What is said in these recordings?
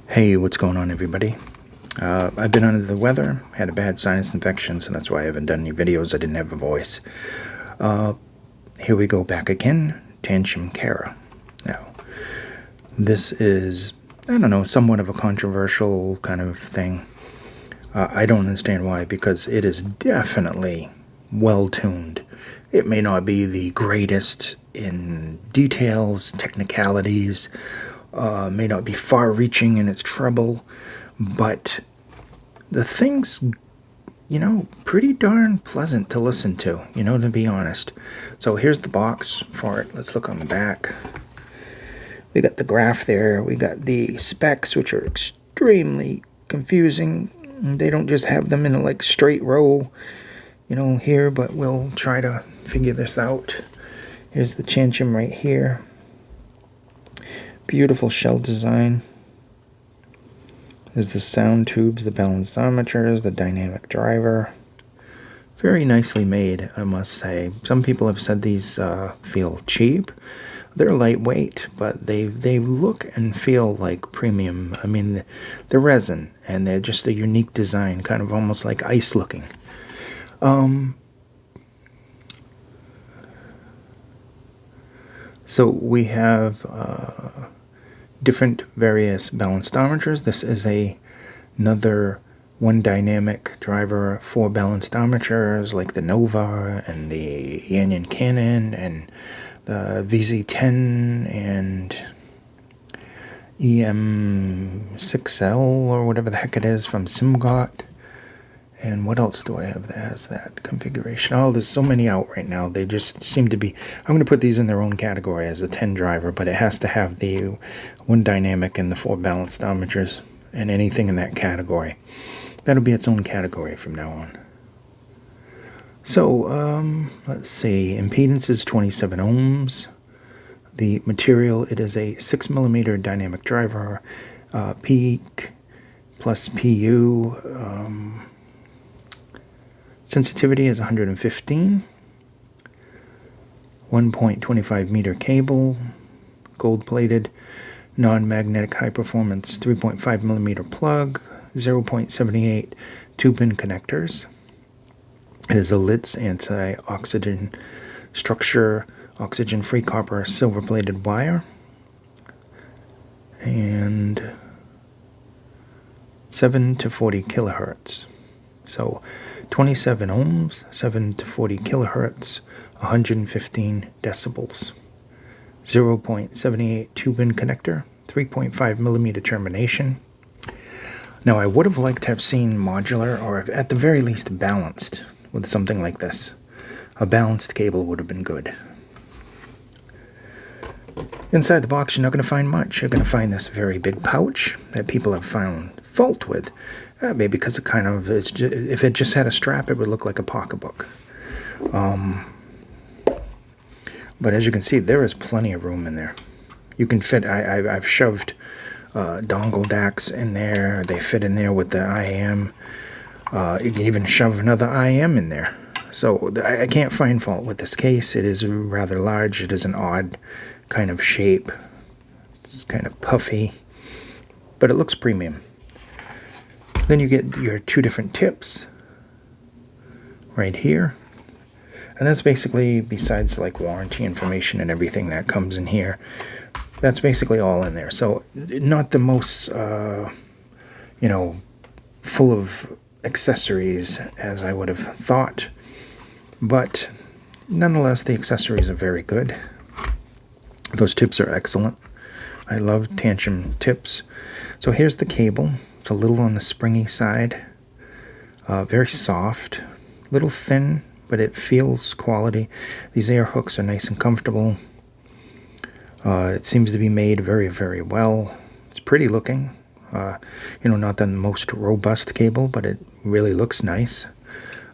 Hey, what's going on, everybody? I've been under the weather, had a bad sinus infection, so that's why I haven't done any videos. I didn't have a voice. Here we go back again, Tanchjim Kara. Now, this is, I don't know, somewhat of a controversial kind of thing. I don't understand why, because it is definitely well-tuned. It may not be the greatest in details, technicalities, may not be far-reaching in its treble, but the thing's, pretty darn pleasant to listen to, to be honest. So here's the box for it. Let's look on the back. We got the graph there. We got the specs, which are extremely confusing. They don't just have them in a straight row, here, but we'll try to figure this out. Here's the Tanchjim right here. Beautiful shell design. There's the sound tubes, the balanceometers, the dynamic driver. Very nicely made, I must say. Some people have said these feel cheap. They're lightweight, but they look and feel like premium. I mean, they're resin, and they're just a unique design, kind of almost like ice looking. So we have different various balanceometers. This is another one dynamic driver for balanceometers like the Nova and the Yanyan Canon and the VZ10 and EM6L or whatever the heck it is from Simgot. And what else do I have that has that configuration? Oh, there's so many out right now. They just seem to be... I'm going to put these in their own category as a 10 driver, but it has to have the one dynamic and the 4 balanceometers and anything in that category. That'll be its own category from now on. So, let's see. Impedance is 27 ohms. The material, it is a 6mm dynamic driver. Peak plus PU... sensitivity is 115, 1.25 meter cable, gold-plated, non-magnetic high-performance 3.5 millimeter plug, 0.78 two-pin connectors. It is a LITS anti-oxygen structure, oxygen-free copper silver-plated wire, and 7 to 40 kilohertz. So 27 ohms, 7 to 40 kilohertz, 115 decibels. 0.78 two-pin connector, 3.5 millimeter termination. Now, I would have liked to have seen modular, or at the very least balanced, with something like this. A balanced cable would have been good. Inside the box, you're not going to find much. You're going to find this very big pouch that people have found fault with. Maybe because it kind of is. If it just had a strap, it would look like a pocketbook. But as you can see, there is plenty of room in there. You can fit. I've shoved dongle DACs in there. They fit in there with the IM. You can even shove another IM in there. So I can't find fault with this case. It is rather large. It is an odd kind of shape. It's kind of puffy, but it looks premium. Then you get your 2 different tips right here. And that's basically, besides warranty information and everything that comes in here, that's basically all in there. So not the most, full of accessories as I would have thought. But nonetheless, the accessories are very good. Those tips are excellent. I love Tanchjim tips. So here's the cable. It's a little on the springy side, very soft, little thin, but it feels quality. These air hooks are nice and comfortable. It seems to be made very, very well. It's pretty looking. Not the most robust cable, but it really looks nice.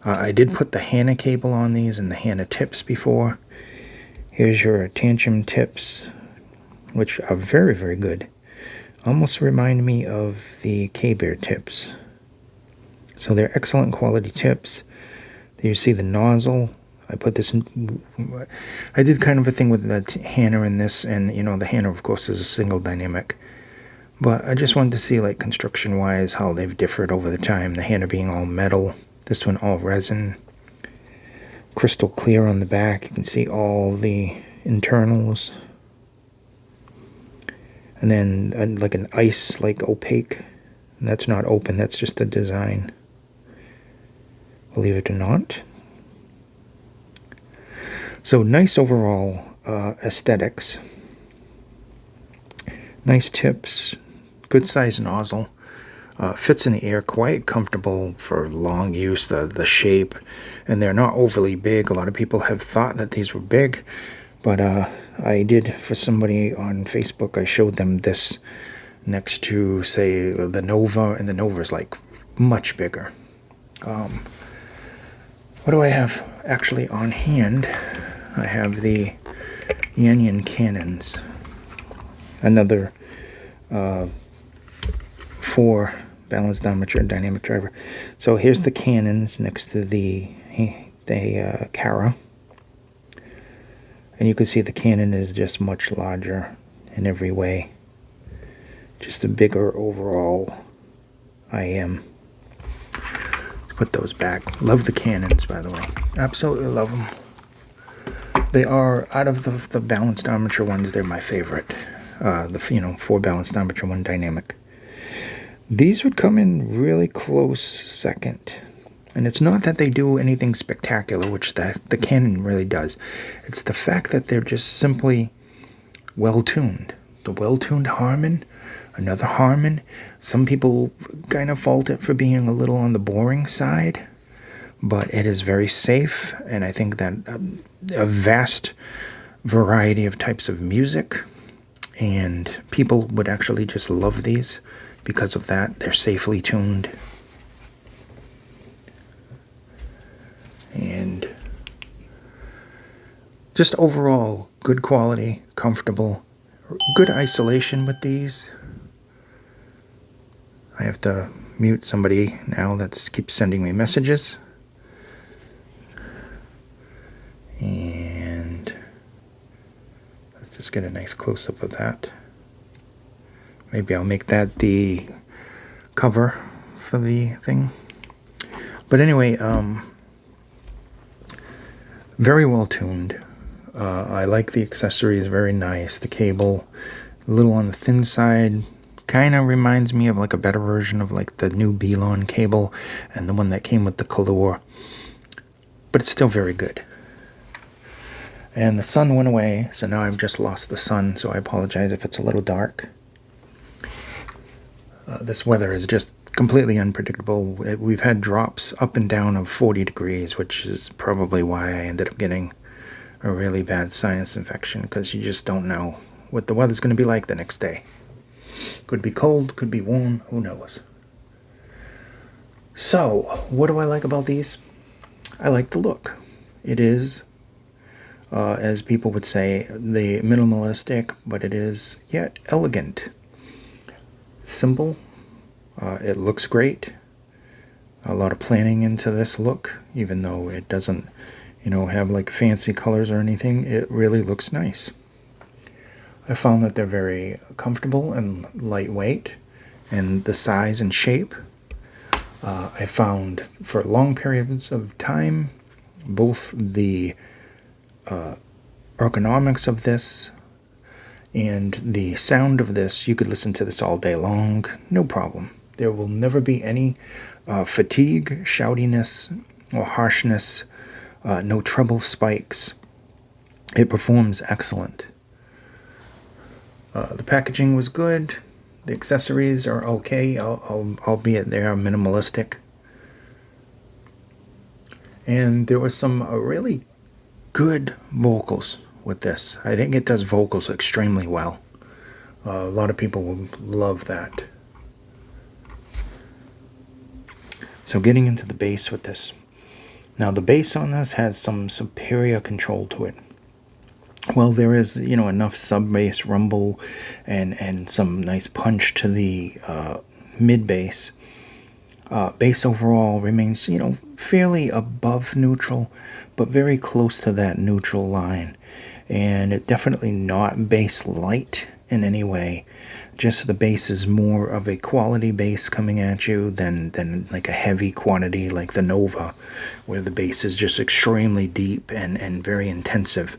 I did put the Hana cable on these and the Hana tips before. Here's your Tanchjim tips, which are very, very good. Almost remind me of the K-Bear tips. So they're excellent quality tips. There you see the nozzle. I put this in, I did kind of a thing with the Hana in this, and the Hana, of course, is a single dynamic. But I just wanted to see, like, construction-wise, how they've differed over the time. The handle being all metal, this one all resin, crystal clear on the back. You can see all the internals. And then like an ice, like opaque. And that's not open, that's just the design. Believe it or not. So nice overall aesthetics. Nice tips. Good size nozzle. Fits in the air, quite comfortable for long use, the shape. And they're not overly big. A lot of people have thought that these were big. But I did, for somebody on Facebook, I showed them this next to, say, the Nova. And the Nova is like much bigger. What do I have actually on hand? I have the Yanyan cannons. Another 4 balanced armature dynamic driver. So here's the cannons next to the Kara. And you can see the cannon is just much larger in every way. Just a bigger overall IM. Put those back. Love the cannons, by the way. Absolutely love them. They are, out of the balanced armature ones, they're my favorite. The 4 balanced armature, 1 dynamic. These would come in really close second. And it's not that they do anything spectacular, which the cannon really does. It's the fact that they're just simply well-tuned. The well-tuned Harman, another Harman. Some people kind of fault it for being a little on the boring side, but it is very safe, and I think that a vast variety of types of music, and people would actually just love these because of that. They're safely tuned. And just overall good quality, comfortable, good isolation with these. I have to mute somebody now that keeps sending me messages. And let's just get a nice close-up of that. Maybe I'll make that the cover for the thing. But anyway, very well tuned. I like the accessories, very nice. The cable, a little on the thin side, kind of reminds me of like a better version of like the new Belon cable and the one that came with the Color. But it's still very good. And the sun went away, so now I've just lost the sun, so I apologize if it's a little dark. This weather is just completely unpredictable. We've had drops up and down of 40 degrees, which is probably why I ended up getting a really bad sinus infection, because you just don't know what the weather's going to be like the next day. Could be cold, could be warm, who knows. So, what do I like about these? I like the look. It is, as people would say, the minimalistic, but it is yet elegant. Simple. It looks great. A lot of planning into this look, even though it doesn't, have like fancy colors or anything. It really looks nice. I found that they're very comfortable and lightweight, and the size and shape. I found for long periods of time, both the ergonomics of this and the sound of this, you could listen to this all day long, no problem. There will never be any fatigue, shoutiness, or harshness, no treble spikes. It performs excellent. The packaging was good. The accessories are okay, albeit they are minimalistic. And there was some really good vocals with this. I think it does vocals extremely well. A lot of people will love that. So getting into the bass with this. Now the bass on this has some superior control to it. Well, there is, enough sub-bass rumble and some nice punch to the mid-bass. Bass overall remains, fairly above neutral, but very close to that neutral line. And it definitely not bass light. in any way. Just the bass is more of a quality bass coming at you than like a heavy quantity like the Nova, where the bass is just extremely deep and very intensive.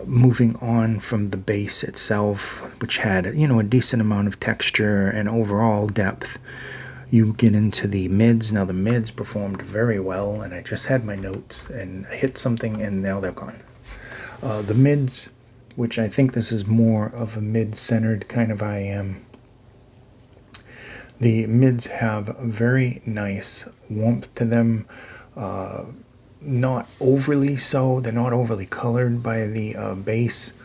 Moving on from the bass itself, which had, a decent amount of texture and overall depth, you get into the mids. Now the mids performed very well, and I just had my notes and I hit something and now they're gone. The mids, which I think this is more of a mid-centered kind of IM. The mids have a very nice warmth to them. Not overly so. They're not overly colored by the bass,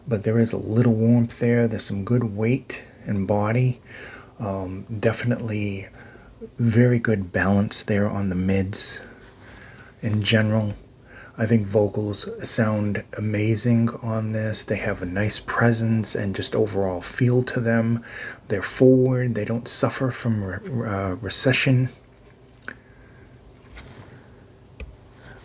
but there is a little warmth there. There's some good weight and body. Definitely very good balance there on the mids. In general, I think vocals sound amazing on this. They have a nice presence and just overall feel to them. They're forward. They don't suffer from recession.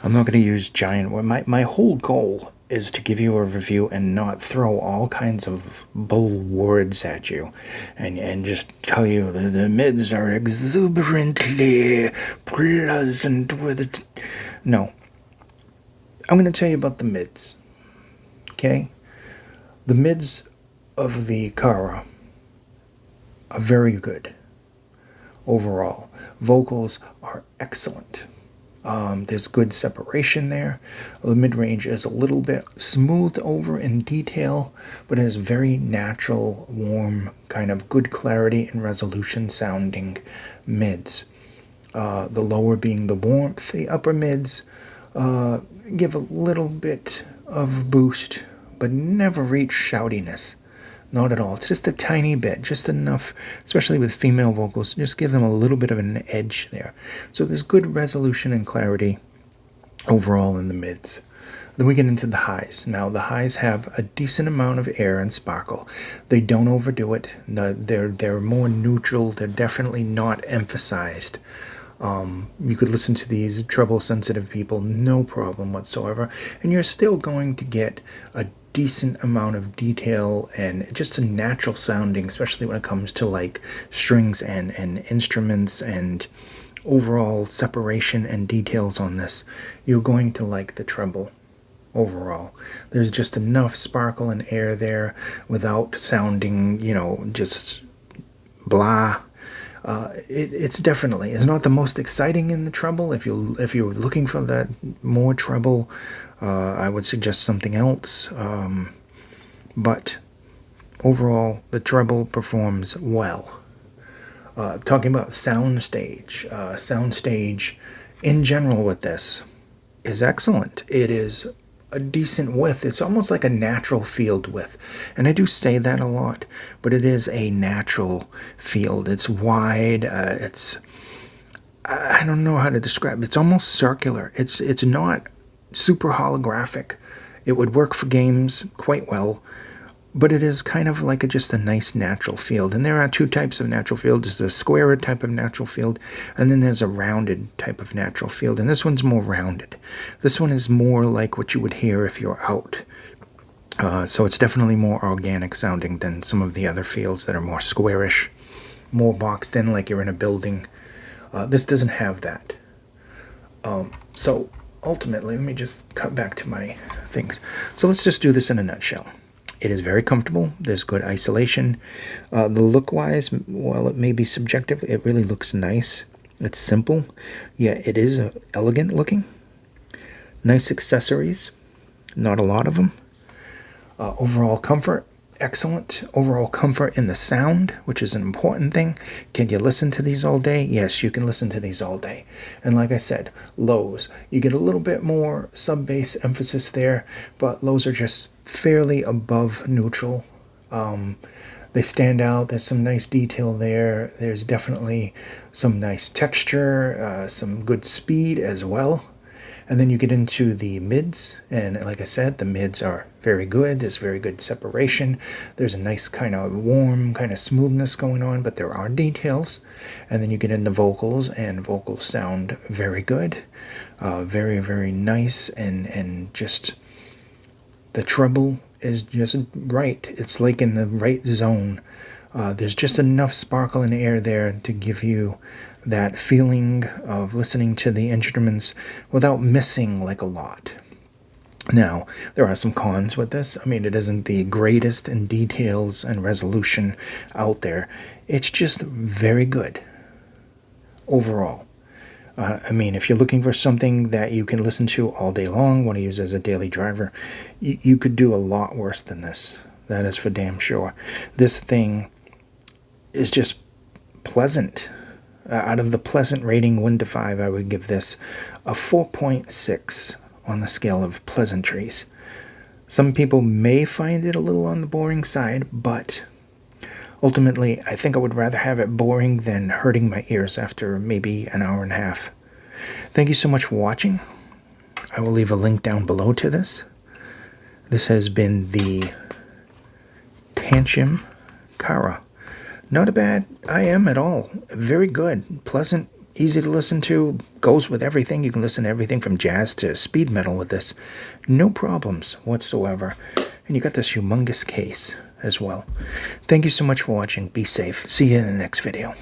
I'm not going to use giant words. My whole goal is to give you a review and not throw all kinds of bull words at you and just tell you that the mids are exuberantly pleasant with it. No. I'm going to tell you about the mids. Okay? The mids of the Kara are very good overall. Vocals are excellent. There's good separation there. The mid-range is a little bit smoothed over in detail, but it has very natural, warm, kind of good clarity and resolution sounding mids. The lower being the warmth. The upper mids give a little bit of boost, but never reach shoutiness. Not at all. It's just a tiny bit, just enough, especially with female vocals, just give them a little bit of an edge there. So there's good resolution and clarity overall in the mids. Then we get into the highs. Now the highs have a decent amount of air and sparkle. They don't overdo it. They're more neutral. They're definitely not emphasized. You could listen to these treble sensitive people, no problem whatsoever, and you're still going to get a decent amount of detail and just a natural sounding, especially when it comes to like strings and instruments and overall separation and details on this. You're going to like the treble overall. There's just enough sparkle and air there without sounding, just blah. It's definitely, it's not the most exciting in the treble. If you're looking for that more treble, I would suggest something else. But overall, the treble performs well. Talking about soundstage, soundstage in general with this is excellent. It is a decent width. It's almost like a natural field width. And I do say that a lot, but it is a natural field. It's wide. I don't know how to describe it. It's almost circular. It's not super holographic. It would work for games quite well, but it is kind of like just a nice natural field. And there are two types of natural field. There's a squarer type of natural field, and then there's a rounded type of natural field. And this one's more rounded. This one is more like what you would hear if you're out. So it's definitely more organic sounding than some of the other fields that are more squarish, more boxed in like you're in a building. This doesn't have that. So ultimately, let me just cut back to my things. So let's just do this in a nutshell. It is very comfortable. There's good isolation. The look-wise, while it may be subjective, it really looks nice. It's simple. Yeah, it is elegant looking. Nice accessories. Not a lot of them. Overall comfort, excellent. Overall comfort in the sound, which is an important thing. Can you listen to these all day? Yes, you can listen to these all day. And like I said, lows. You get a little bit more sub-bass emphasis there, but lows are just fairly above neutral. They stand out. There's some nice detail there. There's definitely some nice texture, some good speed as well. And then you get into the mids, and like I said, the mids are very good. There's very good separation. There's a nice kind of warm, kind of smoothness going on, but there are details. And then you get into vocals, and vocals sound very good. Very, very nice, and just the treble is just right. It's like in the right zone. There's just enough sparkle in the air there to give you that feeling of listening to the instruments without missing like a lot. Now, there are some cons with this. I mean, it isn't the greatest in details and resolution out there. It's just very good overall. I mean, if you're looking for something that you can listen to all day long, want to use as a daily driver, you could do a lot worse than this. That is for damn sure. This thing is just pleasant. Out of the pleasant rating 1 to 5, I would give this a 4.6 on the scale of pleasantries. Some people may find it a little on the boring side, but ultimately, I think I would rather have it boring than hurting my ears after maybe an hour and a half. Thank you so much for watching. I will leave a link down below to this. This has been the Tanchjim Kara. Not a bad IM at all. Very good. Pleasant, easy to listen to. Goes with everything. You can listen to everything from jazz to speed metal with this. No problems whatsoever. And you got this humongous case as well. Thank you so much for watching. Be safe. See you in the next video.